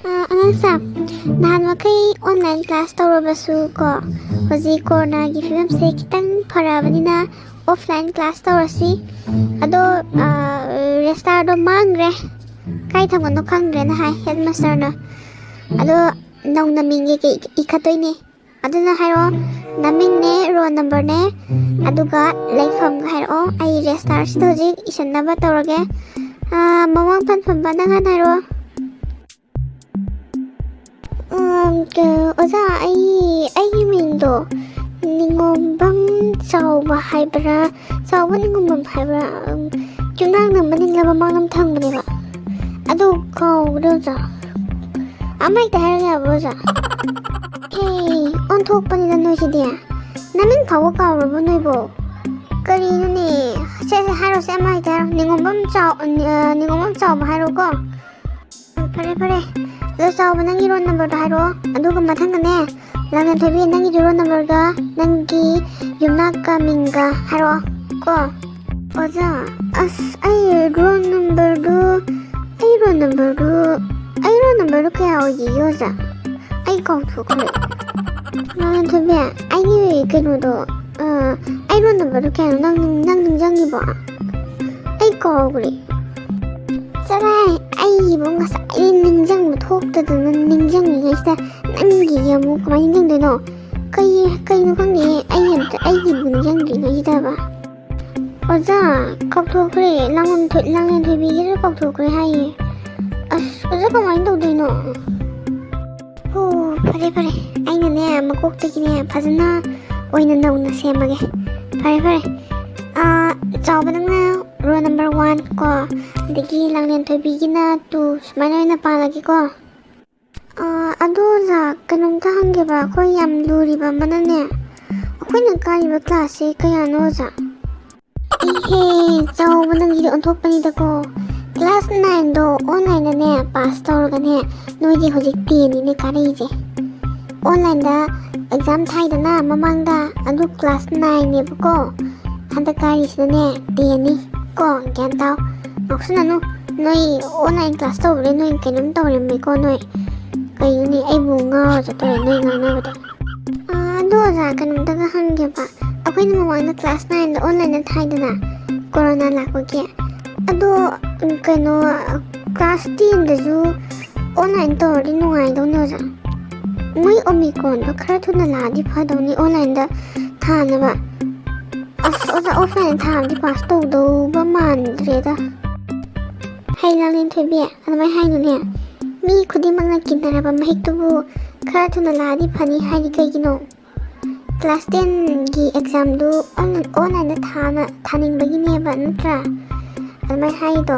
ꯑꯉꯥꯡꯁꯥ ꯅꯍꯥꯟ ꯃꯈꯩ online class ꯇꯧꯔꯕꯁꯨ ꯀꯣ ꯍꯧꯖꯤꯛ ꯀꯣꯔꯣꯅꯥꯒꯤ ꯐꯤꯕꯝꯁꯦ ꯈꯤꯇꯪ ꯐꯔꯛꯑꯕꯅꯤna ꯑꯣꯐꯂꯥꯏꯟ ꯀ꯭ꯂꯥꯁ ꯇꯧꯔꯁꯤ ꯑꯗꯣ ꯔꯦꯁꯇꯥꯔꯗꯣ ꯃꯥꯡꯒ꯭ꯔꯦ ꯀꯥꯏ ꯊꯝꯒꯅꯣ ꯈꯪꯗ꯭ꯔꯦꯅ ꯍꯥꯏ ꯍꯦꯗꯃꯥꯁꯇꯔꯅ ꯑꯗꯣ ꯅꯧꯅ ꯃꯤꯡ ꯏꯈꯠꯇꯣꯏꯅꯦ ꯑꯗꯨꯅ ꯍꯥꯏꯔꯛꯑꯣ ꯅꯃꯤꯡꯅꯦ ꯔꯣꯜ ꯅꯝꯕꯔꯅꯦ ꯑꯗꯨꯒ ꯂꯩꯐꯝꯒ ꯍꯥꯏꯔꯛꯑꯣ ꯑꯩ ꯔꯦꯁꯇꯥꯔꯁꯤꯗ ꯍꯧꯖꯤꯛ ꯏꯁꯟꯅꯕ ꯇꯧꯔꯒꯦ ꯃꯃꯥꯡ ꯄꯟꯐꯝꯕ ꯅꯪ ꯍꯥꯟꯅ ꯍꯥꯏꯔꯛꯑꯣ ꯑꯣꯖꯥ ꯑꯩꯒꯤ ꯃꯤꯡꯗꯣ ꯅꯤꯉꯣꯝꯕꯝ ꯆꯥꯎꯕ ꯍꯥꯏꯕ꯭ꯔꯥ ꯆꯥꯎꯕ ꯅꯤꯉꯣꯝꯕꯝ ꯍꯥꯏꯕ꯭ꯔꯥ ꯌꯨꯝꯅꯥꯡꯅ ꯃꯅꯤꯡꯂ ꯃꯃꯥꯡꯂ ꯊꯪꯕꯅꯦꯕ ꯑꯗꯨ ꯀꯥꯎꯕ꯭ꯔꯥ ꯑꯣꯖꯥ ꯑꯃ ꯍꯦꯛꯇ ꯍꯥꯏꯔꯒ ꯌꯥꯕ꯭ꯔꯥ ꯑꯣꯖꯥ ꯍꯦ ꯑꯣꯟꯊꯣꯛꯄꯅꯤꯗ ꯅꯣꯏꯁꯤꯗꯤ ꯅꯃꯤꯡ ꯐꯥꯎꯕ ꯀꯥꯎꯔꯕ ꯅꯣꯏꯕꯣ ꯀꯔꯤꯅꯣꯅꯦ ꯁꯦ ꯍꯥꯏꯔꯣꯁꯦ ꯑꯃ ꯍꯦꯛꯇ ꯍꯥꯏꯔꯣ ꯅꯤꯉꯣꯝꯕꯝ ꯆꯥꯎꯕ ꯍꯥꯏꯔꯣꯀꯣ ꯐꯔꯦ ꯑꯗꯣ ꯆꯥꯎꯕ ꯅꯪꯒꯤ ꯔꯣꯜ ꯅꯝꯕꯔꯗꯣ ꯍꯥꯏꯔꯛꯑꯣ ꯑꯗꯨꯒ ꯃꯊꯪꯗꯅꯦ ꯂꯥꯡꯂꯦꯟꯊꯣꯏꯕꯤ ꯅꯪꯒꯤ ꯔꯣꯜ ꯅꯝꯕꯔꯒ ꯅꯪꯒꯤ ꯌꯨꯝꯅꯥꯛꯀ ꯃꯤꯡꯒ ꯍꯥꯏꯔꯛꯑꯣ ꯀꯣ ꯑꯣꯖꯥ ꯑꯁ ꯑꯩ ꯔꯣꯜ ꯅꯝꯕꯔꯗꯨ ꯀꯌꯥ ꯑꯣꯏꯒꯤꯒꯦ ꯑꯣꯖꯥ ꯑꯩ ꯀꯥꯎꯊꯣꯛꯈ꯭ꯔꯦ ꯂꯥꯡꯂꯦꯟꯊꯣꯏꯕꯤ ꯑꯩꯒꯤ ꯀꯩꯅꯣꯗꯣ ꯑꯩ ꯔꯣꯜ ꯅꯝꯕꯔꯗꯨ ꯀꯌꯥꯅꯣ ꯅꯪ ꯅꯤꯡꯁꯤꯡꯉꯤꯕꯣ ꯑꯩ ꯀꯥꯎꯈ꯭ꯔꯦ ꯆꯠꯂꯥꯏ ꯑꯩꯒꯤꯕꯨ ꯉꯁꯥꯏ ꯅꯤꯡꯁꯤꯡꯕ ꯊꯣꯛꯇꯗꯅ ꯅꯤꯡꯁꯤꯡꯉꯤꯉꯩꯁꯤꯗ ꯅꯪꯒꯤ ꯑꯃꯨꯛ ꯀꯃꯥꯏꯅ ꯅꯤꯡꯁꯤꯡꯗꯣꯏꯅꯣ ꯀꯩꯅꯣ ꯈꯪꯗꯦ ꯑꯩꯒꯤꯕꯨ ꯅꯤꯡꯁꯤꯡꯗ꯭ꯔꯤꯉꯩꯁꯤꯗꯕ ꯑꯣꯖꯥ ꯀꯥꯎꯊꯣꯛꯈ꯭ꯔꯦ ꯂꯥꯡꯂꯦꯟꯊꯣꯏꯕꯤꯒꯤꯁꯨ ꯀꯥꯎꯊꯣꯛꯈ꯭ꯔꯦ ꯍꯥꯏꯌꯦ ꯑꯁ ꯑꯣꯖꯥ ꯀꯃꯥꯏꯅ ꯇꯧꯗꯣꯏꯅꯣ ꯍꯣ ꯐꯔꯦ ꯑꯩꯅꯅꯦ ꯃꯀꯣꯛꯇꯒꯤꯅꯦ ꯐꯖꯅ ꯑꯣꯏꯅ ꯅꯧꯅ ꯁꯦꯝꯃꯒꯦ ꯐꯔꯦ ꯆꯥꯎꯕ ꯅꯪꯅ ꯔꯣꯜ ꯅꯝꯕꯔ 1 ꯀꯣ ꯑꯗꯒꯤ ꯂꯥꯡꯂꯦꯟꯊꯣꯏꯕꯤꯒꯤꯅ 2 ꯁꯨꯃꯥꯏꯅ ꯑꯣꯏꯅ ꯄꯥꯜꯂꯒꯦꯀꯣ ꯑꯗꯣ ꯑꯣꯖꯥ ꯀꯩꯅꯣꯝꯇ ꯍꯪꯒꯦꯕ ꯑꯩꯈꯣꯏ ꯌꯥꯝ ꯂꯨꯔꯤꯕ ꯑꯃꯅꯅꯦ ꯑꯩꯈꯣꯏꯅ ꯀꯥꯔꯤꯕ ꯀ꯭ꯂꯥꯁꯁꯦ ꯀꯌꯥꯅꯣ ꯑꯣꯖꯥ ꯏꯍꯦ ꯆꯥꯎꯕ ꯅꯪꯒꯤꯗꯤ ꯑꯣꯟꯊꯣꯛꯄꯅꯤꯗꯀꯣ ꯀ꯭ꯂꯥꯁ 9ꯗꯣ ꯑꯣꯟꯂꯥꯏꯟꯗꯅꯦ ꯄꯥꯁ ꯇꯧꯔꯒꯅꯦ ꯅꯣꯏꯗꯤ ꯍꯧꯖꯤꯛ 10ꯅꯤꯅꯦ ꯀꯥꯔꯛꯏꯁꯦ ꯑꯣꯟꯂꯥꯏꯟꯗ ꯑꯦꯛꯖꯥꯝ ꯊꯥꯏꯗꯅ ꯃꯃꯥꯡꯗ ꯑꯗꯨ ꯀ꯭ꯂꯥꯁ 9ꯅꯦꯕꯀꯣ ꯍꯟꯗꯛ ꯀꯥꯔꯤꯁꯤꯅꯅꯦ 10ꯅꯤ ꯀꯣ ꯒ꯭ꯌꯥꯟ ꯇꯥꯎ ꯉꯥꯎꯁꯟꯅꯅꯨ ꯅꯣꯏ ꯑꯣꯟꯂꯥꯏꯟ ꯀ꯭ꯂꯥꯁ ꯇꯧꯕꯗ ꯅꯣꯏ ꯀꯩꯅꯣꯝ ꯇꯧꯔꯝꯃꯦꯀꯣ ꯅꯣꯏ ꯀꯩꯅꯣꯅꯦ ꯑꯩꯕꯨ ꯉꯥꯎꯔ ꯆꯠꯇꯣꯔꯦ ꯅꯣꯏ ꯉꯥꯡꯅꯕꯗ ꯑꯗꯣ ꯑꯣꯖꯥ ꯀꯩꯅꯣꯝꯇꯒ ꯍꯪꯒꯦꯕ ꯑꯩꯈꯣꯏꯅ ꯃꯃꯥꯡꯗ ꯀ꯭ꯂꯥꯁ 9ꯗ ꯑꯣꯟꯂꯥꯏꯟꯗ ꯊꯥꯏꯗꯅ ꯀꯣꯔꯣꯅꯥ ꯂꯥꯛꯄꯒꯤ ꯑꯗꯣ ꯀꯩꯅꯣ ꯀ꯭ꯂꯥꯁ 10ꯗꯁꯨ ꯑꯣꯟꯂꯥꯏꯟ ꯇꯧꯔꯗꯤ ꯅꯨꯡꯉꯥꯏꯗꯧꯅꯦ ꯑꯣꯖꯥ ꯃꯣꯏ ꯑꯣꯃꯤꯀ꯭ꯔꯣꯟꯗꯣ ꯈꯔ ꯊꯨꯅ ꯂꯥꯛꯑꯗꯤ ꯐꯗꯧꯅꯤ ꯑꯣꯟꯂꯥꯏꯟꯗ ꯊꯥꯅꯕ ꯑꯁ ꯑꯣꯖꯥ ꯑꯣꯐꯂꯥꯏꯟ ꯊꯥꯕꯗꯤ ꯄꯥꯁ ꯇꯧꯗꯧꯕ ꯃꯥꯟꯗ꯭ꯔꯦꯗ ꯍꯩ ꯂꯥꯡꯂꯦꯟꯊꯣꯏꯕꯤ ꯑꯗꯨꯃꯥꯏꯅ ꯍꯥꯏꯅꯨꯅꯦ ꯃꯤ ꯈꯨꯗꯤꯡꯃꯛꯅ ꯀꯤꯟꯅꯔꯕ ꯃꯍꯤꯛꯇꯨꯕꯨ ꯈꯔ ꯊꯨꯅ ꯂꯥꯛꯑꯗꯤ ꯐꯅꯤ ꯍꯥꯏꯗꯤ ꯀꯩꯒꯤꯅꯣ ꯀ꯭ꯂꯥꯁ 10ꯒꯤ ꯑꯦꯛꯖꯥꯝꯗꯨ ꯑꯣꯟꯂꯥꯏꯟꯗ ꯊꯥꯅꯤꯡꯕꯒꯤꯅꯦꯕ ꯅꯠꯇ꯭ꯔꯥ ꯑꯗꯨꯃꯥꯏꯅ ꯍꯥꯏꯗꯣ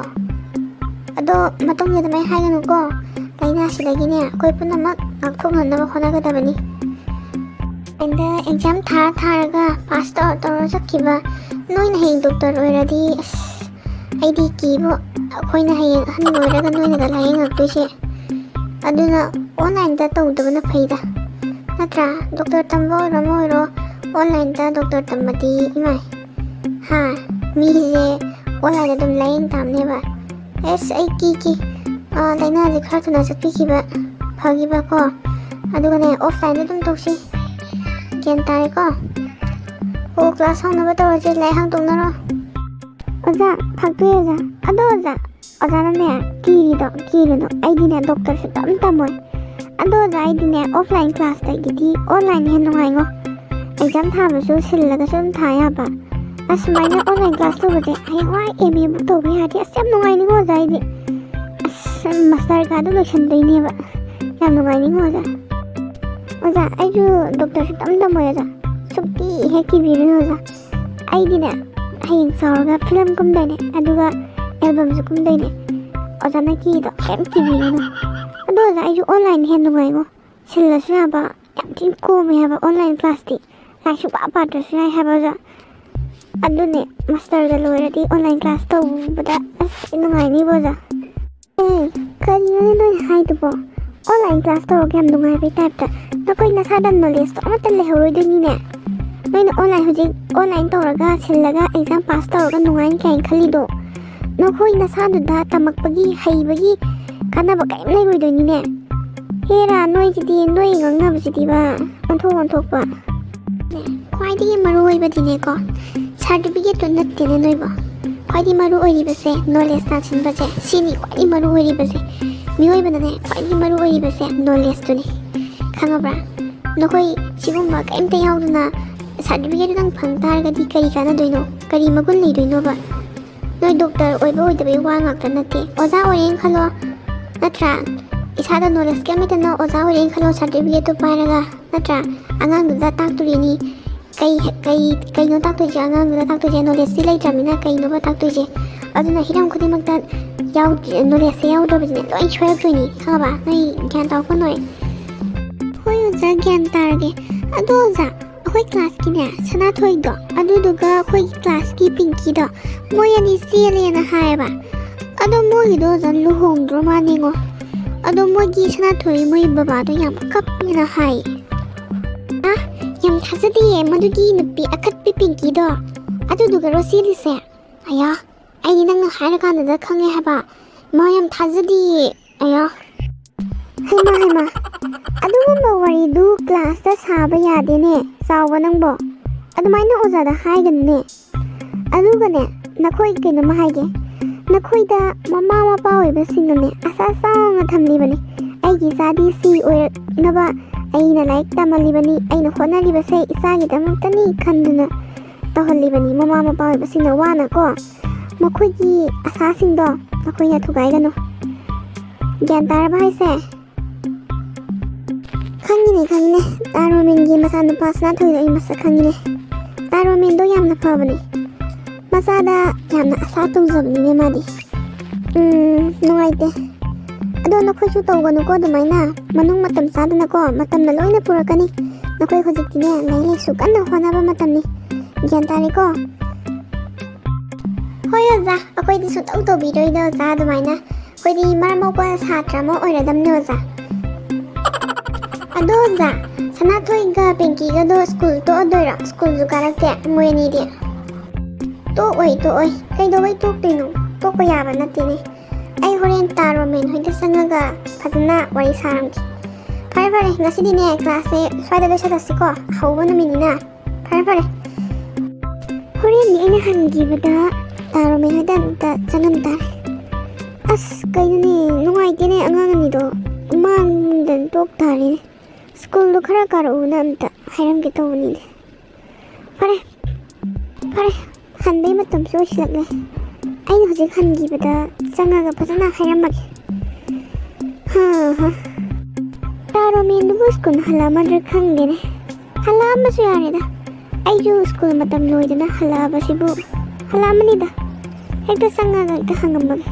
ꯑꯗꯣ ꯃꯇꯨꯡꯗ ꯑꯗꯨꯃꯥꯏꯅ ꯍꯥꯏꯒꯅꯨꯀꯣ ꯂꯥꯏꯅꯥꯁꯤꯗꯒꯤꯅꯦ ꯑꯩꯈꯣꯏ ꯄꯨꯝꯅꯃꯛ ꯉꯥꯛꯊꯣꯛꯅꯅꯕ ꯍꯣꯠꯅꯒꯗꯕꯅꯤ ꯑꯩꯅ ꯑꯦꯛꯖꯥꯝ ꯊꯥꯔꯒ ꯄꯥꯁ ꯇꯧꯔ ꯆꯠꯈꯤꯕ ꯅꯣꯏꯅ ꯍꯌꯦꯡ ꯗꯣꯛꯇꯔ ꯑꯣꯏꯔꯗꯤ ꯑꯁ ꯑꯩꯗꯤ ꯀꯤꯕꯣ ꯑꯩꯈꯣꯏꯅ ꯍꯌꯦꯡ ꯑꯍꯟ ꯑꯣꯏꯔꯒ ꯅꯣꯏꯅꯒ ꯂꯥꯏꯌꯦꯡꯉꯛꯇꯣꯏꯁꯦ ꯑꯗꯨꯅ ꯑꯣꯟꯂꯥꯏꯟꯗ ꯇꯧꯗꯕꯅ ꯐꯩꯗ ꯅꯠꯇ꯭ꯔꯥ ꯗꯣꯛꯇꯔ ꯇꯝꯕ ꯑꯣꯏꯔꯣ ꯑꯃ ꯑꯣꯏꯔꯣ ꯑꯣꯟꯂꯥꯏꯟꯗ ꯗꯣꯛꯇꯔ ꯇꯝꯕꯗꯤ ꯏꯃꯥꯏ ꯃꯤꯁꯦ ꯑꯣꯟꯂꯥꯏꯟꯗ ꯑꯗꯨꯝ ꯂꯥꯏꯌꯦꯡ ꯇꯥꯝꯅꯦꯕ ꯑꯁ ꯑꯩ ꯀꯤ ꯂꯥꯏꯅꯥꯁꯦ ꯈꯔ ꯊꯨꯅ ꯆꯠꯄꯤꯈꯤꯕ ꯐꯈꯤꯕꯀꯣ ꯑꯗꯨꯒꯅꯦ ꯑꯣꯐꯂꯥꯏꯟꯗ ꯑꯗꯨꯝ ꯇꯧꯁꯤ ꯒ꯭ꯌꯥꯟ ꯇꯥꯔꯦꯀꯣ ꯑꯣ ꯀ꯭ꯂꯥꯁ ꯍꯧꯅꯕ ꯇꯧꯔꯁꯤ ꯂꯥꯏꯔꯤꯛ ꯍꯥꯡꯗꯣꯛꯅꯔꯣ ꯑꯣꯖꯥ ꯐꯛꯇꯣꯏ ꯑꯣꯖꯥ ꯑꯗꯣ ꯑꯣꯖꯥꯅꯅꯦ ꯀꯤꯔꯨꯅꯨ ꯑꯩꯗꯤꯅꯦ ꯗꯣꯛꯇꯔꯁꯨ ꯇꯝꯃꯣꯏ ꯑꯗꯣ ꯑꯣꯖꯥ ꯑꯩꯗꯤꯅꯦ ꯑꯣꯐꯂꯥꯏꯟ ꯀ꯭ꯂꯥꯁꯇꯒꯤꯗꯤ ꯑꯣꯟꯂꯥꯏꯟ ꯍꯦꯟꯅ ꯅꯨꯡꯉꯥꯏꯉꯣ ꯑꯦꯛꯖꯥꯝ ꯊꯥꯕꯁꯨ ꯁꯤꯜꯂꯒꯁꯨ ꯑꯗꯨꯝ ꯊꯥ ꯌꯥꯕ ꯑꯁꯨꯃꯥꯏꯅ ꯑꯣꯟꯂꯥꯏꯟ ꯀ꯭ꯂꯥꯁ ꯇꯧꯕꯁꯦ ꯍꯌꯦꯡꯋꯥꯏ MA ꯕꯨꯛ ꯇꯧꯕ ꯌꯥꯔꯗꯤ ꯑꯁ ꯌꯥꯝ ꯅꯨꯡꯉꯥꯏꯅꯤꯉꯣ ꯑꯣꯖꯥ ꯑꯩꯗꯤ ꯑꯁ ꯃꯥꯁꯇꯔꯒꯗꯣ ꯂꯣꯏꯁꯟꯗꯣꯏꯅꯦꯕ ꯌꯥꯝ ꯅꯨꯡꯉꯥꯏꯅꯤꯉꯣ ꯑꯣꯖꯥ ꯑꯩꯁꯨ ꯗꯣꯛꯇꯔꯁꯨ ꯇꯝꯃꯣꯏ ꯑꯣꯖꯥ ꯁꯨꯛꯀꯤ ꯍꯦꯛ ꯀꯤꯕꯤꯔꯨꯅꯨ ꯑꯣꯖꯥ ꯑꯩꯗꯤꯅꯦ ꯍꯌꯦꯡ ꯆꯥꯎꯔꯒ ꯐꯤꯂꯝ ꯀꯨꯝꯗꯣꯏꯅꯦ ꯑꯗꯨꯒ ꯑꯦꯜꯕꯝꯁꯨ ꯀꯨꯝꯗꯣꯏꯅꯦ ꯑꯣꯖꯥꯅ ꯀꯤꯗꯣ ꯀꯩꯝ ꯀꯤꯕꯤꯔꯨꯅꯨ ꯑꯗꯣ ꯑꯣꯖꯥ ꯑꯩꯁꯨ ꯑꯣꯟꯂꯥꯏꯟ ꯍꯦꯟꯅ ꯅꯨꯡꯉꯥꯏꯉꯣ ꯁꯤꯜꯂꯁꯨ ꯌꯥꯕ ꯌꯥꯝ ꯊꯤꯅ ꯀꯣꯝꯃꯦ ꯍꯥꯏꯕ ꯑꯣꯟꯂꯥꯏꯟ ꯀ꯭ꯂꯥꯁꯇꯤ ꯂꯥꯏꯔꯤꯛ ꯁꯨꯡꯄꯥ ꯄꯥꯗ꯭ꯔꯁꯨ ꯌꯥꯏ ꯍꯥꯏꯕ ꯑꯣꯖꯥ ꯑꯗꯨꯅꯦ ꯃꯥꯁꯇꯔꯒ ꯂꯣꯏꯔꯗꯤ ꯑꯣꯟꯂꯥꯏꯟ ꯀ꯭ꯂꯥꯁ ꯇꯧꯕꯗ ꯑꯁ ꯅꯨꯡꯉꯥꯏꯅꯤꯕ ꯑꯣꯖꯥ ꯀꯔꯤꯅꯣꯅꯦ ꯅꯣꯏ ꯍꯥꯏꯗꯨꯕꯣ ꯑꯣꯟꯂꯥꯏꯟ ꯀ꯭ꯂꯥꯁ ꯇꯧꯔꯒ ꯌꯥꯝ ꯅꯨꯡꯉꯥꯏꯕꯩ ꯇꯥꯏꯞꯇ ꯅꯈꯣꯏ ꯅꯁꯥꯗ ꯅꯣꯂꯦꯖꯇꯣ ꯑꯃꯠꯇ ꯂꯩꯍꯧꯔꯣꯏꯗꯣꯏꯅꯤꯅꯦ ꯅꯣꯏꯅ ꯑꯣꯟꯂꯥꯏꯟ ꯇꯧꯔꯒ ꯁꯤꯜꯂꯒ ꯑꯦꯛꯖꯥꯝ ꯄꯥꯁ ꯇꯧꯔꯒ ꯅꯨꯡꯉꯥꯏꯅꯤ ꯀꯥꯏꯅ ꯈꯜꯂꯤꯗꯣ ꯅꯈꯣꯏ ꯅꯁꯥꯗꯨꯗ ꯇꯝꯃꯛꯄꯒꯤ ꯍꯩꯕꯒꯤ ꯀꯥꯟꯅꯕ ꯀꯔꯤꯝ ꯂꯩꯔꯣꯏꯗꯣꯏꯅꯤꯅꯦ ꯍꯦꯔꯥ ꯅꯣꯏꯁꯤꯗꯤ ꯅꯣꯏ ꯉꯥꯡꯅꯕꯁꯤꯗꯤꯕ ꯑꯣꯟꯊꯣꯛꯄ ꯈ꯭ꯋꯥꯏꯗꯒꯤ ꯃꯔꯨ ꯑꯣꯏꯕꯗꯤꯅꯦꯀꯣ ꯁꯥꯔꯇꯤꯐꯤꯀꯦꯠꯇꯣ ꯅꯠꯇꯦꯅꯦ ꯅꯣꯏꯕꯣ ꯈ꯭ꯋꯥꯏꯗꯒꯤ ꯃꯔꯨ ꯑꯣꯏꯔꯤꯕꯁꯦ ꯅꯣꯂꯦꯖ ꯇꯥꯟꯁꯤꯟꯕꯁꯦ ꯁꯤꯅꯤ ꯈ꯭ꯋꯥꯏꯗꯒꯤ ꯃꯔꯨ ꯑꯣꯏꯔꯤꯕꯁꯦ ꯃꯤꯑꯣꯏꯕꯅꯅꯦ ꯈ꯭ꯋꯥꯏꯗꯒꯤ ꯃꯔꯨ ꯑꯣꯏꯔꯤꯕꯁꯦ ꯅꯣꯂꯦꯖꯇꯨꯅꯤ ꯈꯪꯉꯕ꯭ꯔꯥ ꯅꯈꯣꯏ ꯁꯤꯒꯨꯝꯕ ꯀꯩꯝꯇ ꯌꯥꯎꯗꯅ ꯁꯥꯔꯇꯤꯐꯤꯀꯦꯠꯇꯨꯗꯪ ꯐꯪ ꯇꯥꯔꯒꯗꯤ ꯀꯔꯤ ꯀꯥꯟꯅꯗꯣꯏꯅꯣ ꯀꯔꯤ ꯃꯒꯨꯟ ꯂꯩꯗꯣꯏꯅꯣꯕ ꯅꯣꯏ ꯗꯣꯛꯇꯔ ꯑꯣꯏꯕ ꯑꯣꯏꯗꯕꯒꯤ ꯋꯥ ꯉꯥꯛꯇ ꯅꯠꯇꯦ ꯑꯣꯖꯥ ꯑꯣꯏꯔꯦꯅ ꯈꯜꯂꯣ ꯅꯠꯇ꯭ꯔꯥ ꯏꯁꯥꯗ ꯅꯣꯂꯦꯖ ꯀꯌꯥꯝ ꯂꯩꯇꯅ ꯑꯣꯖꯥ ꯑꯣꯏꯔꯦꯅ ꯈꯜꯂꯣ ꯁꯥꯔꯇꯤꯐꯤꯀꯦꯠꯇꯨ ꯄꯥꯏꯔꯒ ꯅꯠꯇ꯭ꯔꯥ ꯑꯉꯥꯡꯗꯨꯗ ꯇꯥꯛꯇꯣꯔꯤꯅꯤ ꯀꯩꯅꯣ ꯇꯥꯛꯇꯣꯏꯁꯦ ꯑꯉꯥꯡꯗꯨꯗ ꯇꯥꯛꯇꯣꯏꯁꯦ ꯅꯣꯂꯦꯖꯇꯤ ꯂꯩꯇ꯭ꯔꯕꯅꯤ나 ꯀꯩꯅꯣꯕ ꯇꯥꯛꯇꯣꯏꯁꯦ ꯑꯗꯨꯅ ꯍꯤꯔꯝ ꯈꯨꯗꯤꯡꯃꯛꯇ ꯅꯣꯂꯦꯖꯁꯦ ꯌꯥꯎꯗ꯭ꯔꯕꯁꯤꯅꯦ ꯂꯣꯏ ꯁꯣꯏꯔꯛꯇꯣꯏꯅꯤ ꯈꯪꯉꯕ ꯅꯣꯏ ꯒ꯭ꯌꯥꯟ ꯇꯥꯎꯀꯣ ꯅꯣꯏ ꯍꯣꯏ ꯑꯣꯖꯥ ꯒ꯭ꯌꯥꯟ ꯇꯥꯔꯒꯦ ꯑꯗꯣ ꯑꯣꯖꯥ ꯑꯩꯈꯣꯏ ꯀ꯭ꯂꯥꯁꯀꯤꯅꯦ ꯁꯅꯥꯊꯣꯏꯗꯣ ꯑꯗꯨꯗꯨꯒ ꯑꯩꯈꯣꯏꯒꯤ ꯀ꯭ꯂꯥꯁꯀꯤ ꯄꯤꯡꯀꯤꯗꯣ ꯃꯣꯏ ꯑꯅꯤ ꯆꯦꯜꯂꯦꯅ ꯍꯥꯏꯌꯦꯕ ꯑꯗꯣ ꯃꯣꯏꯒꯤꯗꯣ ꯑꯣꯖꯥ ꯂꯨꯍꯣꯡꯗ꯭ꯔꯣ ꯃꯥꯅꯦꯉꯣ ꯑꯗꯣ ꯃꯣꯏꯒꯤ ꯁꯅꯥꯊꯣꯏ ꯃꯣꯏ ꯕꯕꯥꯗꯣ ꯌꯥꯝ ꯀꯞꯄꯦꯅ ꯍꯥꯏ ꯌꯥꯝ ꯊꯥꯖꯗꯤꯌꯦ ꯃꯗꯨꯒꯤ ꯅꯨꯄꯤ ꯑꯈꯠꯄꯤ ꯄꯤꯡꯀꯤꯗꯣ ꯑꯗꯨꯗꯨꯒꯔꯣ ꯆꯦꯜꯂꯤꯁꯦ ꯑꯌꯥ ꯑꯩꯗꯤ ꯅꯪꯅ ꯍꯥꯏꯔꯀꯥꯟꯗ ꯈꯪꯉꯦ ꯍꯥꯏꯕ ꯃꯥ ꯌꯥꯝ ꯊꯥꯖꯗꯤꯌꯦ ꯑꯌꯥ ꯍꯩꯃꯥ ꯑꯗꯨꯒꯨꯝꯕ ꯋꯥꯔꯤꯗꯨ ꯀ꯭ꯂꯥꯁꯇ ꯁꯥꯕ ꯌꯥꯗꯦꯅꯦ ꯆꯥꯎꯕ ꯅꯪꯕꯣ ꯑꯗꯨꯃꯥꯏꯅ ꯑꯣꯖꯥꯗ ꯍꯥꯏꯒꯅꯨꯅꯦ ꯑꯗꯨꯒꯅꯦ ꯅꯈꯣꯏ ꯀꯩꯅꯣꯝꯃ ꯍꯥꯏꯒꯦ ꯅꯈꯣꯏꯗ ꯃꯃꯥ ꯃꯄꯥ ꯑꯣꯏꯕꯁꯤꯡꯅꯅꯦ ꯑꯁꯥ ꯆꯥꯎꯅ ꯊꯝꯂꯤꯕꯅꯤ ꯑꯩꯒꯤ ꯏꯆꯥꯗꯤ ꯁꯤ ꯑꯣꯏꯔꯛꯅꯕ ꯑꯩꯅ ꯂꯥꯏꯔꯤꯛ ꯇꯝꯍꯜꯂꯤꯕꯅꯤ ꯑꯩꯅ ꯍꯣꯠꯅꯔꯤꯕꯁꯦ ꯏꯆꯥꯒꯤꯗꯃꯛꯇꯅꯤ ꯈꯟꯗꯨꯅ ꯇꯧꯍꯜꯂꯤꯕꯅꯤ ꯃꯃꯥ ꯃꯄꯥ ꯑꯣꯏꯕꯁꯤꯡꯅ ꯋꯥꯅꯀꯣ ꯃꯈꯣꯏꯒꯤ ꯑꯁꯥꯁꯤꯡꯗꯣ ꯅꯈꯣꯏꯅ ꯊꯨꯒꯥꯏꯒꯅꯨ ꯒ꯭ꯌꯥꯟ ꯇꯥꯔꯕ ꯍꯥꯏꯁꯦ ꯈꯪꯉꯤꯅꯦ ꯇꯥꯔꯣꯃꯦꯟꯒꯤ ꯃꯆꯥꯅꯨꯄꯥ ꯁꯅꯥꯊꯣꯏꯗꯣ ꯑꯩ ꯃꯁꯛ ꯈꯪꯉꯤꯅꯦ ꯇꯥꯔꯣꯃꯦꯟꯗꯣ ꯌꯥꯝꯅ ꯐꯕꯅꯤ ꯃꯆꯥꯗ ꯌꯥꯝꯅ ꯑꯁꯥ ꯇꯧꯖꯕꯅꯤꯅꯦ ꯃꯥꯗꯤ ꯅꯨꯡꯉꯥꯏꯇꯦ ꯑꯗꯣ ꯅꯈꯣꯏꯁꯨ ꯇꯧꯒꯅꯨꯀꯣ ꯑꯗꯨꯃꯥꯏꯅ ꯃꯅꯨꯡ ꯃꯇꯝ ꯆꯥꯗꯅꯀꯣ ꯃꯇꯝꯅ ꯂꯣꯏꯅ ꯄꯨꯔꯛꯀꯅꯤ ꯅꯈꯣꯏ ꯍꯧꯖꯤꯛꯇꯤꯅꯦ ꯂꯥꯏꯔꯤꯛ ꯂꯥꯏꯁꯨ ꯀꯟꯅ ꯍꯣꯠꯅꯕ ꯃꯇꯝꯅꯤ ꯒ꯭ꯌꯥꯟ ꯇꯥꯔꯦꯀꯣ ꯍꯣꯏ ꯑꯣꯖꯥ ꯑꯩꯈꯣꯏꯗꯤ ꯁꯨꯡꯇꯧ ꯇꯧꯕꯤꯔꯣꯏꯗ ꯑꯣꯖꯥ ꯑꯗꯨꯃꯥꯏꯅ ꯑꯩꯈꯣꯏꯗꯤ ꯃꯔꯝ ꯃꯣꯛꯄ ꯁꯥꯇ꯭ꯔ ꯑꯃ ꯑꯣꯏꯔꯗꯝꯅꯦ ꯑꯣꯖꯥ ꯑꯗꯣ ꯑꯣꯖꯥ ꯁꯅꯥꯊꯣꯏꯒ ꯄꯤꯡꯀꯤꯒꯗꯣ ꯁ꯭ꯀꯨꯜ ꯇꯣꯛꯑꯗꯣꯏꯔꯣ ꯁ꯭ꯀꯨꯜꯁꯨ ꯀꯥꯔꯛꯇꯦ ꯃꯣꯏ ꯑꯅꯤꯗꯤ ꯇꯣꯛꯑꯣꯏ ꯀꯩꯗꯧꯕꯩ ꯇꯣꯛꯇꯣꯏꯅꯣ ꯇꯣꯛꯄ ꯌꯥꯕ ꯅꯠꯇꯦꯅꯦ ꯑꯩ ꯍꯣꯔꯦꯟ ꯇꯥꯔꯣꯃꯦꯟ ꯍꯣꯏꯗ ꯆꯪꯉꯒ ꯐꯖꯅ ꯋꯥꯔꯤ ꯁꯥꯔꯝꯒꯦ ꯐꯔꯦ ꯉꯁꯤꯗꯤꯅꯦ ꯀ꯭ꯂꯥꯁꯁꯦ ꯁ꯭ꯋꯥꯏꯗ ꯂꯣꯏꯁꯤꯜꯂꯁꯤꯀꯣ ꯍꯧꯕ ꯅꯨꯃꯤꯠꯅꯤꯅ ꯐꯔꯦ ꯍꯣꯔꯦꯟꯗꯤ ꯑꯩꯅ ꯍꯟꯈꯤꯕꯗ ꯇꯥꯔꯣꯃꯦꯟ ꯍꯣꯏꯗ ꯑꯝꯇ ꯆꯪꯉꯝ ꯇꯥꯔꯦ ꯑꯁ ꯀꯩꯅꯣꯅꯦ ꯅꯨꯡꯉꯥꯏꯇꯦꯅꯦ ꯑꯉꯥꯡ ꯑꯅꯤꯗꯣ ꯃꯥꯡꯗꯅ ꯇꯣꯛ ꯇꯥꯔꯦꯅꯦ ꯁ꯭ꯀꯨꯜꯗꯣ ꯈꯔ ꯀꯥꯔꯛꯎꯅ ꯑꯝꯇ ꯍꯥꯏꯔꯝꯒꯦ ꯇꯧꯕꯅꯤꯅꯦ ꯐꯔꯦ ꯍꯟꯕꯩ ꯃꯇꯝꯁꯨ ꯑꯣꯏꯁꯤꯜꯂꯛꯂꯦ ꯑꯩꯅ ꯍꯧꯖꯤꯛ ꯍꯟꯈꯤꯕꯗ ꯆꯪꯉꯒ ꯐꯖꯅ ꯍꯥꯏꯔꯝꯃꯒꯦ ꯇꯥꯔꯣꯃꯦꯟꯗꯨꯕꯨ ꯁ꯭ꯀꯨꯜ ꯍꯜꯂꯛꯑꯃꯗ꯭ꯔꯥ ꯈꯪꯗꯦꯅꯦ ꯍꯜꯂꯛꯑꯝꯕꯁꯨ ꯌꯥꯔꯦꯗ ꯑꯩꯁꯨ ꯁ꯭ꯀꯨꯜ ꯃꯇꯝ ꯂꯣꯏꯗꯅ ꯍꯜꯂꯛꯑꯕꯁꯤꯕꯨ ꯍꯜꯂꯛꯑꯃꯅꯤꯗ ꯍꯦꯛꯇ ꯆꯪꯉꯒ ꯍꯦꯛꯇ ꯍꯪꯉꯝꯃꯒꯦ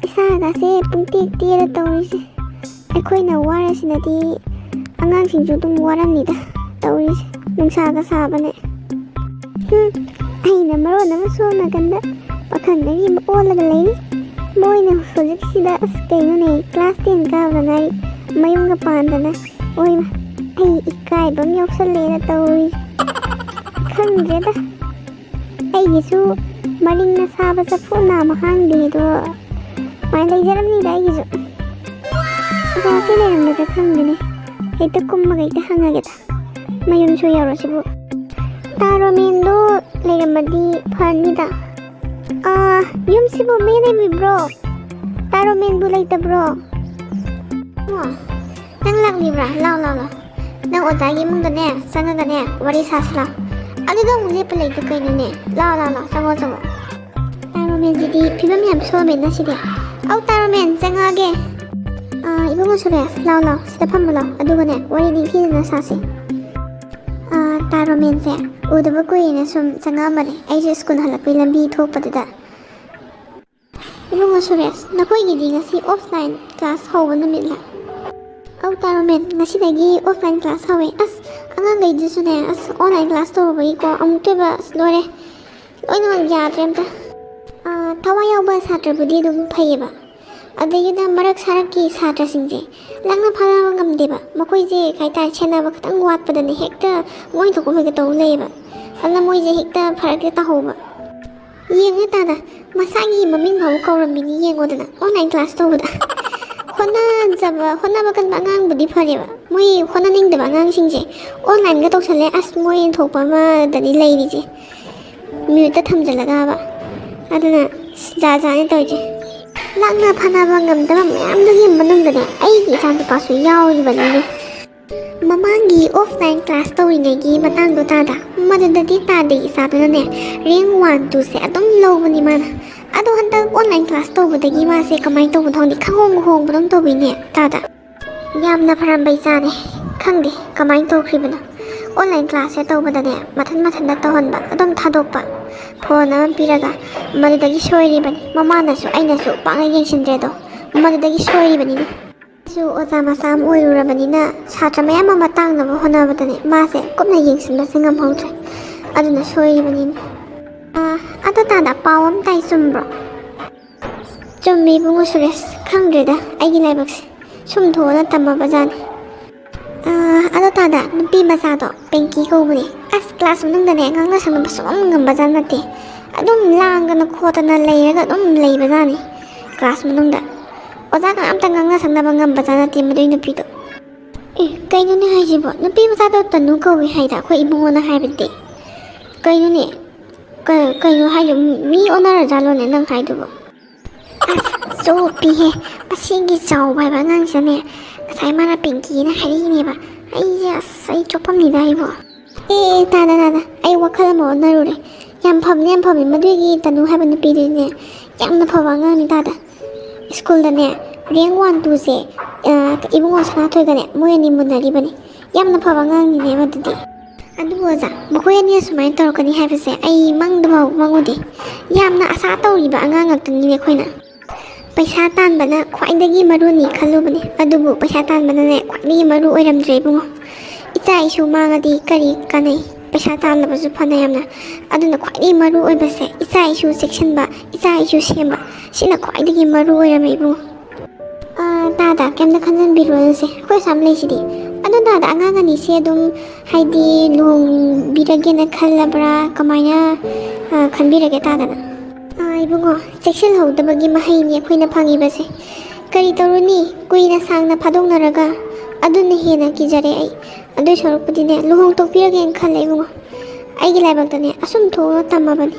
ꯏꯁꯥꯒꯁꯦ ꯄꯨꯡꯇꯦꯛ ꯇꯧꯔꯤꯁꯦ ꯑꯩꯈꯣꯏꯅ ꯋꯥꯔꯁꯤꯅꯗꯤ ꯑꯉꯥꯡꯁꯤꯡꯁꯨ ꯑꯗꯨꯝ ꯋꯥꯔꯝꯅꯤꯗ ꯇꯧꯔꯤꯁꯦ ꯅꯨꯡꯁꯥꯒ ꯁꯥꯕꯅꯦ ꯑꯩꯅ ꯃꯔꯣꯟ ꯑꯃ ꯁꯣꯝ ꯅꯥꯀꯟꯗ ꯄꯥꯈꯪꯗꯒꯤ ꯑꯣꯜꯂꯒ ꯂꯩꯔꯤ ꯃꯣꯏꯅ ꯍꯧꯖꯤꯛꯁꯤꯗ ꯑꯁ ꯀꯩꯅꯣꯅꯦ ꯀ꯭ꯂꯥꯁ 10 ꯀꯥꯕꯗ ꯉꯥꯏꯔꯤ ꯃꯌꯨꯝꯒ ꯄꯥꯟꯗꯅ ꯑꯣꯏꯃ ꯑꯩ ꯏꯀꯥꯏꯕ ꯑꯃ ꯌꯥꯎꯁꯜꯂꯦꯅ ꯇꯧꯔꯤꯁꯦ ꯈꯪꯗ꯭ꯔꯦꯗ ꯑꯩꯒꯤꯁꯨ ꯃꯔꯤꯡꯅ ꯁꯥꯕ ꯆꯐꯨ ꯅꯥꯝꯃ ꯍꯥꯡꯗꯦꯗꯣ ꯁꯨꯃꯥꯏꯅ ꯂꯩꯖꯔꯝꯅꯤꯗ ꯑꯩꯒꯤꯁꯨ ꯑꯣꯖꯥꯁꯦ ꯂꯩꯔꯝꯒꯗ꯭ꯔꯥ ꯈꯪꯗꯦꯅꯦ ꯍꯦꯛꯇ ꯀꯨꯝꯃꯒ ꯍꯦꯛꯇ ꯍꯪꯉꯒꯦꯗ ꯃꯌꯨꯝꯁꯨ ꯌꯧꯔꯁꯤꯕꯨ ꯇꯥꯔꯣꯃꯦꯟꯗꯣ ꯂꯩꯔꯝꯃꯗꯤ ꯐꯅꯤꯗ ꯌꯨꯝꯁꯤꯕꯨ ꯃꯤ ꯂꯩꯕꯤꯕ꯭ꯔꯣ ꯇꯥꯔꯣꯃꯦꯟꯕꯨ ꯂꯩꯇꯕ꯭ꯔꯣ ꯅꯪ ꯂꯥꯛꯂꯤꯕ꯭ꯔꯥ ꯂꯥꯎ ꯅꯪ ꯑꯣꯖꯥꯒꯤ ꯏꯃꯨꯡꯗꯅꯦ ꯆꯪꯉꯒꯅꯦ ꯋꯥꯔꯤ ꯁꯥꯁꯤ ꯂꯥꯎ ꯑꯗꯨꯗ ꯑꯃꯨꯛ ꯂꯦꯞꯄ ꯂꯩꯇꯦ ꯀꯩꯅꯣꯅꯦ ꯂꯥꯎ ꯆꯪꯉꯣ ꯇꯥꯔꯣꯃꯦꯟꯁꯤꯗꯤ ꯐꯤꯕꯝ ꯌꯥꯝ ꯁꯣꯝꯃꯦꯅ ꯁꯤꯗꯤ ꯇꯥꯔꯣꯃꯦꯟ ꯆꯪꯉꯛꯑꯒꯦ 이봉호 수레스 라우 시다 팜블라 아두고네 와리니 히드나 사시 तारोमेनसे उदबा कुइने सुम चंगामने आइजे स्कूल हलपि लंबी थोपददा इबुंगा Suresh नखोइगिदि ngasi offline class hौबा नुमितला तारोमेन ngasiदगी offline class हौवे अस angangaidusune अस online class तौबई को अमुक्तेबा लोरे लोइनमक याद्रेमता थवा यावबा सात्रबुदि दुम फैयेबा अदगीदा मरक सारकी सात्रसिंजे langna phalawa ngamdeba makoije kaita chenaba khatang watpadane hekta moi thoko hoga taw leba alla moije hekta pharakta tahoba yenga tada masagi maming bhaw kawrambini yengodana online class tawda ꯍꯣꯠꯅꯕ ꯀꯟꯕ ꯑꯉꯥꯡꯕꯨꯗꯤ ꯐꯔꯦꯕ ꯃꯣꯏ ꯍꯣꯠꯅꯅꯤꯡꯗꯕ ꯑꯉꯥꯡꯁꯤꯡꯁꯦ ꯑꯣꯟꯂꯥꯏꯟꯒ ꯇꯧꯁꯜꯂꯦ ꯑꯁ ꯃꯣꯏ ꯊꯣꯛꯄ ꯑꯃꯗꯗꯤ ꯂꯩꯔꯤꯁꯦ ꯃ꯭ꯌꯨꯠꯇ ꯊꯝꯖꯤꯜꯂꯒꯕ ꯑꯗꯨꯅ ꯖꯥꯠ ꯖꯥꯠꯅꯤ ꯇꯧꯔꯤꯁꯦ ꯂꯥꯛꯅ ꯐꯅꯕ ꯉꯝꯗꯕ ꯃꯌꯥꯝꯗꯨꯒꯤ ꯃꯅꯨꯡꯗꯅꯦ ꯑꯩꯒꯤ ꯏꯆꯥꯅꯨꯄꯥꯁꯨ ꯌꯥꯎꯔꯤꯕꯅꯤꯅꯦ ꯃꯃꯥꯡꯒꯤ ꯑꯣꯐꯂꯥꯏꯟ ꯀ꯭ꯂꯥꯁ ꯇꯧꯔꯤꯉꯩꯒꯤ ꯃꯇꯥꯡꯗꯣ ꯇꯥꯗ ꯃꯗꯨꯗꯗꯤ ꯇꯥꯗꯦ ꯏꯆꯥꯗꯨꯅꯅꯦ ꯔꯦꯡ 1 2ꯁꯦ ꯑꯗꯨꯝ ꯂꯧꯕꯅꯤ ꯃꯥꯅ ꯑꯗꯣ ꯍꯟꯗꯛ ꯑꯣꯟꯂꯥꯏꯟ ꯀ꯭ꯂꯥꯁ ꯇꯧꯕꯗꯒꯤ ꯃꯥꯁꯦ ꯀꯃꯥꯏꯅ ꯇꯧꯕꯅꯣ ꯈꯪꯗꯦ ꯈꯪꯍꯣꯡꯕꯗꯧ ꯇꯧꯕꯤꯅꯦ ꯇꯥꯗ ꯌꯥꯝꯅ ꯐꯔꯝꯕ ꯏꯆꯥꯅꯦ ꯈꯪꯗꯦ ꯀꯃꯥꯏꯅ ꯇꯧꯈ꯭ꯔꯤꯕꯅꯣ ꯑꯣꯟꯂꯥꯏꯟ ꯀ꯭ꯂꯥꯁꯁꯦ ꯇꯧꯕꯗꯅꯦ ꯃꯊꯟꯇ ꯇꯧꯍꯟꯕ ꯑꯗꯨꯝ ꯊꯥꯗꯣꯛꯄ ꯐꯣꯟ ꯑꯃ ꯄꯤꯔꯒ ꯃꯗꯨꯗꯒꯤ ꯁꯣꯏꯔꯤꯕꯅꯤ ꯃꯃꯥꯅꯁꯨ ꯑꯩꯅꯁꯨ ꯄꯥꯛꯅ ꯌꯦꯡꯁꯤꯟꯗ꯭ꯔꯦꯗꯣ ꯃꯗꯨꯗꯒꯤ ꯁꯣꯏꯔꯤꯕꯅꯤꯅꯦ ꯑꯩꯁꯨ ꯑꯣꯖꯥ ꯃꯆꯥ ꯑꯃ ꯑꯣꯏꯔꯨꯔꯕꯅꯤ나 ꯁꯥꯇ꯭ꯔ ꯃꯌꯥꯝ ꯑꯃ ꯇꯥꯛꯅꯕ ꯍꯣꯠꯅꯕꯗꯅꯦ ꯃꯥꯁꯦ ꯀꯨꯞꯅ ꯌꯦꯡꯁꯤꯟꯕꯁꯦ ꯉꯝꯍꯧꯗ꯭ꯔꯦ ꯑꯗꯨꯅ ꯁꯣꯏꯔꯤꯕꯅꯤꯅꯦ ꯑꯗꯣ ꯇꯥꯗ ꯄꯥꯎ ꯑꯃ ꯇꯥꯏ ꯆꯨꯝꯕ꯭ꯔꯣ ꯆꯨꯝꯃꯤ ꯏꯕꯨꯡꯉꯣ ꯁꯨꯔꯦꯁ ꯈꯪꯗ꯭ꯔꯦꯗ ꯑꯩꯒꯤ ꯂꯥꯏꯕꯛꯁꯦ ꯁꯨꯝ ꯊꯣꯛꯑꯅ ꯇꯝꯃꯕꯖꯥꯠꯅꯤ ꯑꯗꯣ ꯇꯥꯗ ꯅꯨꯄꯤ ꯃꯆꯥꯗꯣ ꯄꯦꯡꯀꯤ ꯀꯧꯕꯅꯦ ꯑꯁ ꯀ꯭ꯂꯥꯁ ꯃꯅꯨꯡꯗꯅꯦ ꯉꯥꯡꯅ ꯁꯪꯅꯕ ꯁꯨꯡꯉꯝ ꯉꯝꯕꯖꯥꯠ ꯅꯠꯇꯦ ꯑꯗꯨꯝ ꯂꯥꯡꯗꯅ ꯈꯣꯠꯇꯅ ꯂꯩꯔꯒ ꯑꯗꯨꯝ ꯂꯩꯕꯖꯥꯠꯅꯤ ꯀ꯭ꯂꯥꯁ ꯃꯅꯨꯡꯗ ꯑꯣꯖꯥꯒ ꯑꯝꯇ ꯉꯥꯡꯅ ꯁꯪꯅꯕ ꯉꯝꯕꯖꯥꯠ ꯅꯠꯇꯦ ꯃꯗꯨꯏ ꯅꯨꯄꯤꯗꯣ ꯀꯩꯅꯣꯅꯦ ꯍꯥꯏꯁꯤꯕꯣ ꯅꯨꯄꯤ ꯃꯆꯥꯗꯣ ꯇꯅꯨ ꯀꯧꯏ ꯍꯥꯏꯗ ꯑꯩꯈꯣꯏ ꯏꯕꯨꯡꯉꯣꯅ ꯍꯥꯏꯕꯗꯤ ꯀꯩꯅꯣꯅꯦ ꯀꯩꯅꯣ ꯍꯥꯏꯗꯣ ꯃꯤ ꯑꯣꯟꯅꯔꯖꯥꯠꯂꯣꯅꯦ ꯅꯪ ꯍꯥꯏꯗꯨꯕꯣ ꯑꯁ ꯆꯣꯞꯄꯤꯍꯦ ꯑꯁꯤꯒꯤ ꯆꯥꯎꯕ ꯍꯥꯏꯕ ꯑꯉꯥꯡꯁꯤꯅꯦ ꯉꯁꯥꯏ ꯃꯥꯅ ꯄꯤꯡꯀꯤꯅ ꯍꯥꯏꯔꯛꯏꯅꯦꯕ ꯑꯩꯁꯦ ꯑꯁ ꯑꯩ ꯆꯣꯞꯄꯝꯅꯤꯗ ꯑꯩꯕꯣ ꯇꯥꯗ ꯑꯩ ꯋꯥꯈꯜ ꯑꯃ ꯑꯣꯟꯅꯔꯨꯔꯦ ꯌꯥꯝ ꯐꯕꯅꯤ ꯃꯗꯨꯒꯤ ꯇꯅꯨ ꯍꯥꯏꯕ ꯅꯨꯄꯤꯗꯨꯅꯦ ꯌꯥꯝꯅ ꯐꯕ ꯑꯉꯥꯡꯅꯤ ꯇꯥꯗ ꯁ꯭ꯀꯨꯜꯗꯅꯦ ꯔꯦꯡ 1 2ꯁꯦ ꯏꯕꯨꯡꯉꯣ ꯁꯅꯥꯊꯣꯏꯒꯅꯦ ꯃꯣꯏ ꯑꯅꯤ ꯃꯨꯟꯅꯔꯤꯕꯅꯤ ꯌꯥꯝꯅ ꯐꯕ ꯑꯉꯥꯡꯅꯤꯅꯦ ꯃꯗꯨꯗꯤ ꯑꯗꯨꯕꯨ ꯑꯣꯖꯥ ꯃꯈꯣꯏ ꯑꯅꯤ ꯑꯁꯨꯃꯥꯏꯅ ꯇꯧꯔꯛꯀꯅꯤ ꯍꯥꯏꯕꯁꯦ ꯑꯩ ꯃꯪꯗꯐꯥꯎ ꯃꯪꯉꯨꯗꯦ ꯌꯥꯝꯅ ꯑꯁꯥ ꯇꯧꯔꯤꯕ ꯑꯉꯥꯡ ꯉꯥꯛꯇꯅꯤꯅꯦ ꯑꯩꯈꯣꯏꯅ ꯄꯩꯁꯥ ꯇꯥꯟꯕꯅ ꯈ꯭ꯋꯥꯏꯗꯒꯤ ꯃꯔꯨꯅꯤ ꯈꯜꯂꯨꯕꯅꯤ ꯑꯗꯨꯕꯨ ꯄꯩꯁꯥ ꯇꯥꯟꯕꯅꯅꯦ ꯈ꯭ꯋꯥꯏꯗꯒꯤ ꯃꯔꯨ ꯑꯣꯏꯔꯝꯗ꯭ꯔꯦ ꯏꯕꯨꯡꯉꯣ ꯏꯆꯥ ꯏꯁꯨ ꯃꯥꯡꯉꯗꯤ ꯀꯔꯤ ꯀꯥꯟꯅꯩ ꯄꯩꯁꯥ ꯇꯥꯟꯂꯕꯁꯨ ꯐꯅ ꯌꯥꯝꯅ ꯑꯗꯨꯅ ꯈ꯭ꯋꯥꯏꯗꯒꯤ ꯃꯔꯨ ꯑꯣꯏꯕꯁꯦ ꯏꯆꯥ ꯏꯁꯨ ꯆꯦꯛꯁꯤꯟꯕ ꯏꯆꯥ ꯏꯁꯨ ꯁꯦꯝꯕ ꯁꯤꯅ ꯈ꯭ꯋꯥꯏꯗꯒꯤ ꯃꯔꯨ ꯑꯣꯏꯔꯝꯃꯦ ꯏꯕꯨꯡꯉꯣ ꯇꯥꯗ ꯀꯩꯝꯇ ꯈꯟꯖꯟꯕꯤꯔꯨꯔꯅꯨꯁꯦ ꯑꯩꯈꯣꯏ ꯑꯁꯥꯝ ꯂꯩꯁꯤꯗꯤ ꯑꯗꯣ ꯇꯥꯗ ꯑꯉꯥꯡ ꯑꯅꯤꯁꯦ ꯑꯗꯨꯝ ꯍꯥꯏꯗꯤ ꯂꯨꯍꯣꯡꯕꯤꯔꯒꯦꯅ ꯈꯜꯂꯕ꯭ꯔꯥ ꯀꯃꯥꯏꯅ ꯈꯟꯕꯤꯔꯒꯦ ꯇꯥꯗꯅ ꯏꯕꯨꯡꯉो ꯆꯦꯛꯁꯤꯜꯍꯧꯗꯕꯒꯤ ꯃꯍꯩꯅꯤ ꯑꯩꯈꯣꯏꯅ ꯐꯪꯉꯤꯕꯁꯦ ꯀꯔꯤ ꯇꯧꯔꯨꯅꯤ ꯀꯨꯏꯅ ꯁꯥꯡꯅ ꯐꯥꯗꯣꯛꯅꯔꯒ ꯑꯗꯨꯅ ꯍꯦꯟꯅ ꯀꯤꯖꯔꯦ ꯑꯩ ꯑꯗꯨꯏ ꯁꯔꯨꯛꯄꯨꯗꯤꯅꯦ ꯂꯨꯍꯣꯡꯊꯣꯛꯄꯤꯔꯒꯦꯅ ꯈꯜꯂꯦ ꯏꯕꯨꯡꯉꯣ ꯑꯩꯒꯤ ꯂꯥꯏꯕꯛꯇꯅꯦ ꯑꯁꯨꯝ ꯊꯣꯛꯑꯒ ꯇꯝꯃꯕꯅꯤ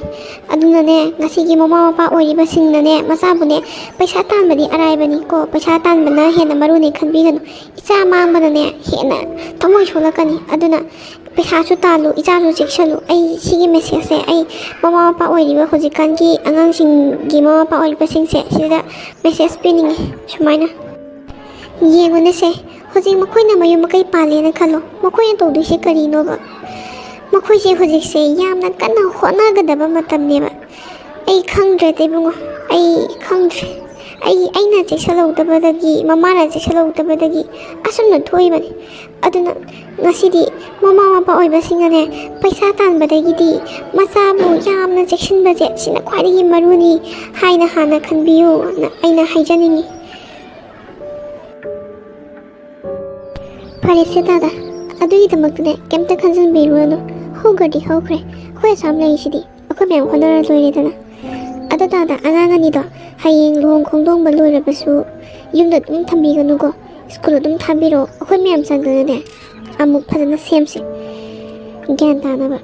ꯑꯗꯨꯅꯅꯦ ꯉꯁꯤꯒꯤ ꯃꯃꯥ ꯃꯄꯥ ꯑꯣꯏꯔꯤꯕꯁꯤꯡꯅꯅꯦ ꯃꯆꯥꯕꯨꯅꯦ ꯄꯩꯁꯥ ꯇꯥꯟꯕꯗꯤ ꯑꯔꯥꯏꯕꯅꯤꯀꯣ ꯄꯩꯁꯥ ꯇꯥꯟꯕꯅ ꯍꯦꯟꯅ ꯃꯔꯨꯅꯤ ꯈꯟꯕꯤꯒꯅꯨ ꯏꯆꯥ ꯃꯥꯡꯕꯅꯅꯦ ꯍꯦꯟꯅ ꯊꯃꯣꯏ ꯁꯣꯛꯂꯛꯀꯅꯤ ꯑꯗꯨꯅ ꯄꯩꯁꯥꯁꯨ ꯇꯥꯜꯂꯨ ꯏꯆꯥꯁꯨ ꯆꯦꯛꯁꯜꯂꯨ ꯑꯩ ꯁꯤꯒꯤ ꯃꯦꯁꯦꯖꯁꯦ ꯑꯩ ꯃꯃꯥ ꯃꯄꯥ ꯑꯣꯏꯔꯤꯕ ꯍꯧꯖꯤꯛꯀꯥꯟꯒꯤ ꯑꯉꯥꯡꯁꯤꯡꯒꯤ ꯃꯃꯥ ꯃꯄꯥ ꯑꯣꯏꯔꯤꯕꯁꯤꯡꯁꯦ ꯁꯤꯗ ꯃꯦꯁꯦꯖ ꯄꯤꯅꯤꯡꯉꯤ ꯁꯨꯃꯥꯏꯅ ꯌꯦꯡꯉꯨꯅꯦꯁꯦ ꯍꯧꯖꯤꯛ ꯃꯈꯣꯏꯅ ꯃꯌꯨꯝ ꯃꯀꯩ ꯄꯥꯜꯂꯦꯅ ꯈꯜꯂꯣ ꯃꯈꯣꯏꯅ ꯇꯧꯗꯣꯏꯁꯦ ꯀꯔꯤꯅꯣꯕ ꯃꯈꯣꯏꯁꯦ ꯍꯧꯖꯤꯛꯁꯦ ꯌꯥꯝꯅ ꯀꯟꯅ ꯍꯣꯠꯅꯒꯗꯕ ꯃꯇꯝꯅꯦꯕ ꯑꯩ ꯈꯪꯗ꯭ꯔꯦꯗ ꯏꯕꯨꯡꯉꯣ ꯑꯩ ꯈꯪꯗ꯭ꯔꯦ ꯑꯩꯅ ꯆꯦꯛꯁꯤꯜꯍꯧꯗꯕꯗꯒꯤ ꯃꯃꯥꯅ ꯆꯦꯛꯁꯤꯜꯍꯧꯗꯕꯗꯒꯤ ꯑꯁꯨꯝꯅ ꯊꯣꯛꯏꯕꯅꯤ ꯑꯗꯨꯅ ꯉꯁꯤꯗꯤ ꯃꯃꯥ ꯃꯄꯥ ꯑꯣꯏꯕꯁꯤꯡꯅꯅꯦ ꯄꯩꯁꯥ ꯇꯥꯟꯕꯗꯒꯤꯗꯤ ꯃꯆꯥꯕꯨ ꯌꯥꯝꯅ ꯆꯦꯛꯁꯤꯟꯕꯁꯦ ꯁꯤꯅ ꯈ꯭ꯋꯥꯏꯗꯒꯤ ꯃꯔꯨꯅꯤ ꯍꯥꯏꯅ ꯍꯥꯟꯅ ꯈꯟꯕꯤꯌꯨꯅ ꯑꯩꯅ ꯍꯥꯏꯖꯅꯤꯡꯉꯤ ꯐꯔꯦꯁꯦ ꯇꯥꯗ ꯑꯗꯨꯒꯤꯗꯃꯛꯇꯅꯦ ꯀꯩꯝꯇ ꯈꯟꯖꯟꯕꯤꯔꯨꯔꯅꯨ ꯍꯧꯈ꯭ꯔꯗꯤ ꯍꯧꯈ꯭ꯔꯦ ꯑꯩꯈꯣꯏ ꯑꯁꯥꯝ ꯂꯩꯔꯤꯁꯤꯗꯤ ꯑꯩꯈꯣꯏ ꯃꯌꯥꯝ ꯍꯣꯠꯅꯔ ꯂꯣꯏꯔꯦꯗꯅ ꯑꯗꯣ ꯇꯥꯗ ꯑꯉꯥꯡ ꯑꯅꯤꯗꯣ ꯍꯌꯦꯡ ꯂꯨꯍꯣꯡ ꯈꯣꯡꯗꯣꯡꯕ ꯂꯣꯏꯔꯕꯁꯨ ꯌꯨꯝꯗ ꯑꯗꯨꯝ ꯊꯝꯕꯤꯒꯅꯨꯀꯣ ꯁ꯭ꯀꯨꯜ ꯑꯗꯨꯝ ꯊꯥꯕꯤꯔꯛꯑꯣ ꯑꯩꯈꯣꯏ ꯃꯌꯥꯝ ꯆꯪꯗꯅꯅꯦ ꯑꯃꯨꯛ ꯐꯖꯅ ꯁꯦꯝꯁꯤ ꯒ꯭ꯌꯥꯟ ꯇꯥꯅꯕ